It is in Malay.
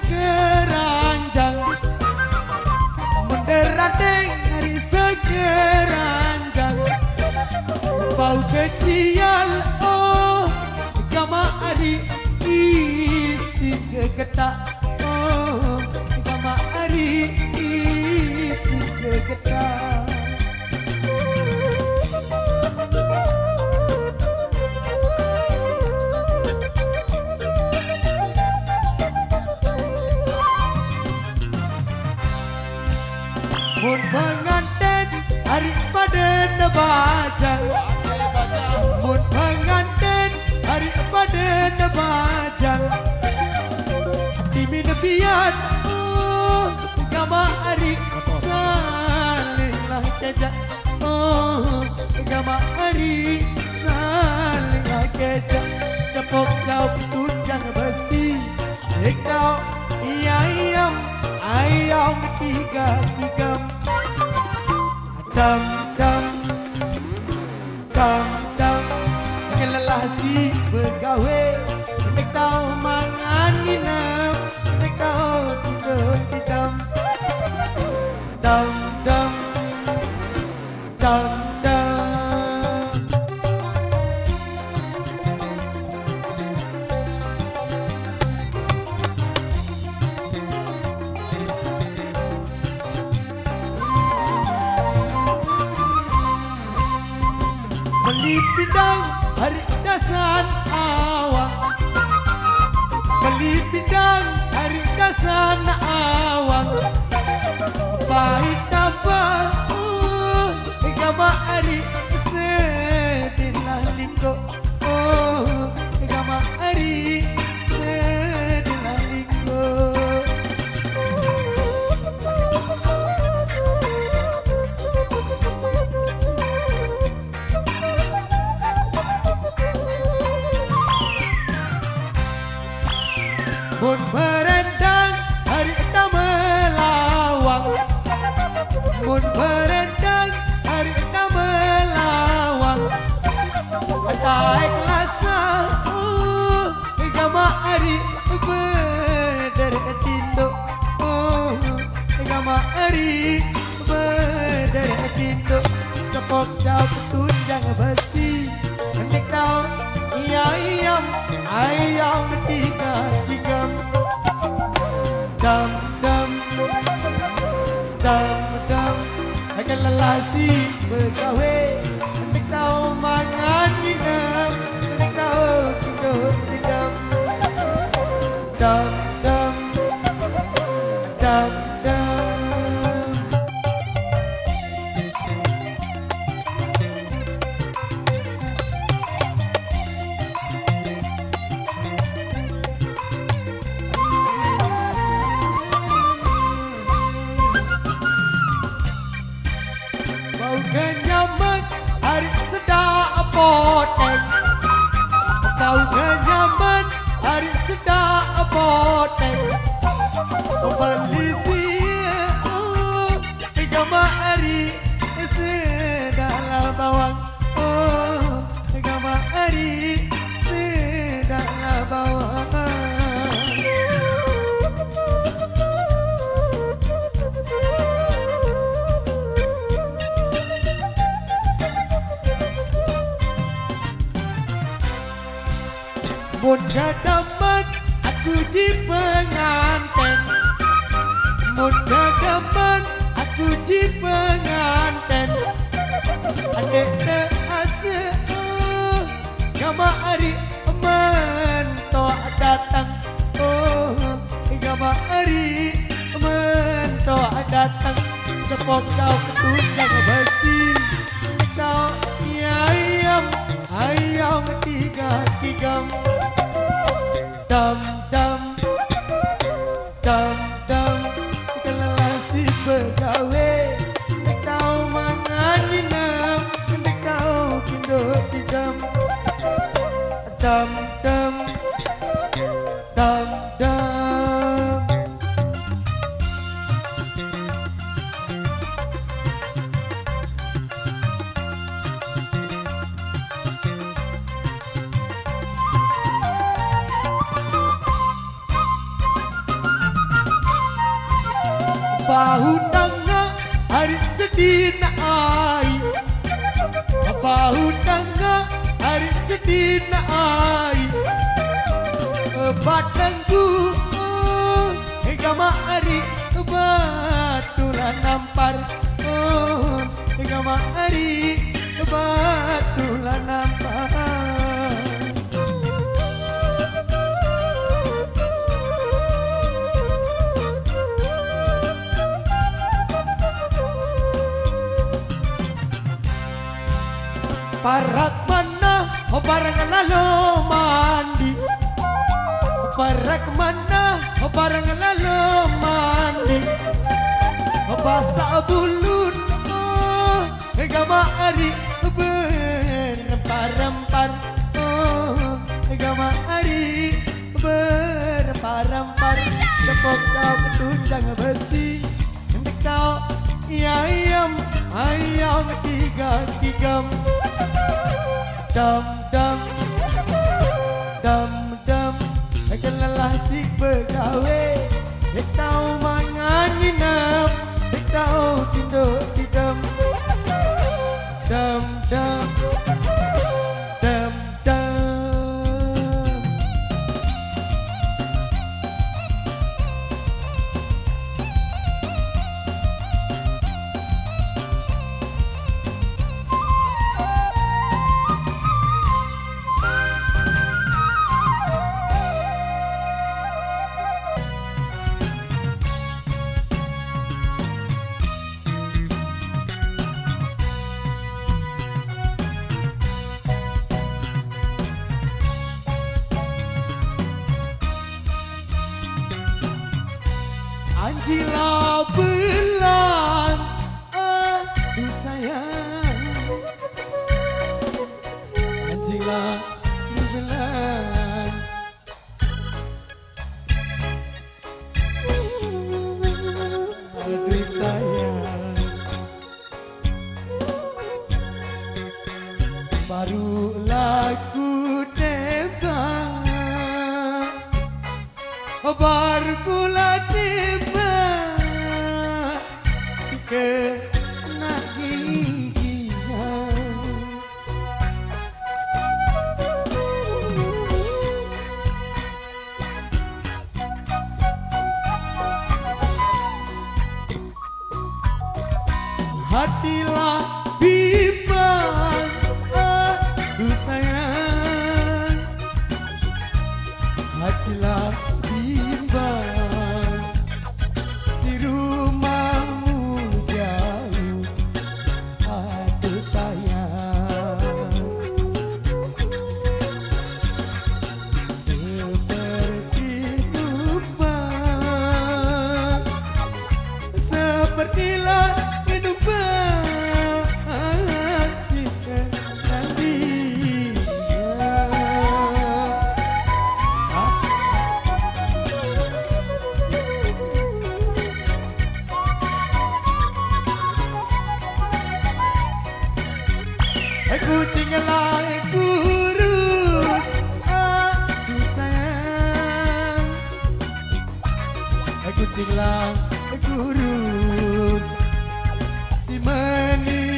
sekeranjang menderateng hari sekeranjang bau kecial oh gama ari isi kegetak oh gama ari isi kegetak. Mun pengantin hari pada nebajang, mun pengantin hari pada nebajang, dimin biar gama hari salinglah kejak, gama hari salinglah kejak, cepok jauh tunjang besi, kau ayam ayam tiga dam dam dam dam kelelah si begawe nek tau mangan nginep nek tau tidur dam dam dam dam dam. Beli pindang hari dasan awang, beli pindang hari dasan awang, pahit apa gama hari sedihlah liko gama hari sedihlah liko. Mun berendang hari tak melawang, mun berendang hari tak melawang, tak kelasa gama hari berdetindo, gama hari berdetindo, cepok jauh tunjang besi, nek tau ayam ayam tiga dam dam dam dam akan lelasi bergawe nek tau mangan minum nek tau tidur dam dam dam dam dam. Kenyaman hari sedap potek, bau kenyaman hari sedap potek, beli sia gama hari sedap bawang, gama hari sedap bawang. Mun kedemen aku ji penganten, mun kedemen aku ji penganten, adek te ase gama hari mentok datang, gama hari mentok datang, cepok kau ketunjang besi, kau ayam ayam tiga dam dam dam dam kelelasi begawe nek tau mangan nginep nek tau kindut dam dam dam dam dam. bahu tangga hari sedina ai, bahu tangga hari sedina ai, batangku gama hari batulan nampar, gama hari batulan nampar. Parak mana, barang lalu mandi. Parak mana, barang lalu mandi. Basah bulut, gama hari berempar-empar. Gama hari berempar-empar. Tepuk kau ketunjang besi, kau ayam tiga-tigam. Dam dam dam dam, kelelah si pegawai, tahu mangan nginep, tahu tinduk tidam. Dam dam dam dam. Anjila belan, aduh sayang. Anjila belan, aduh sayang. Baru lagu tembak, baru pula tembak, si kena giginya. Hatilah bimbang, aduh sayang. Hatilah bimbang, si rumahmu jauh, aduh sayang. Seperti tumpang, sepertilah kehidupan si kenali. Kucing lah kurus, aduh sayang. Kucing lah kurus, si manis.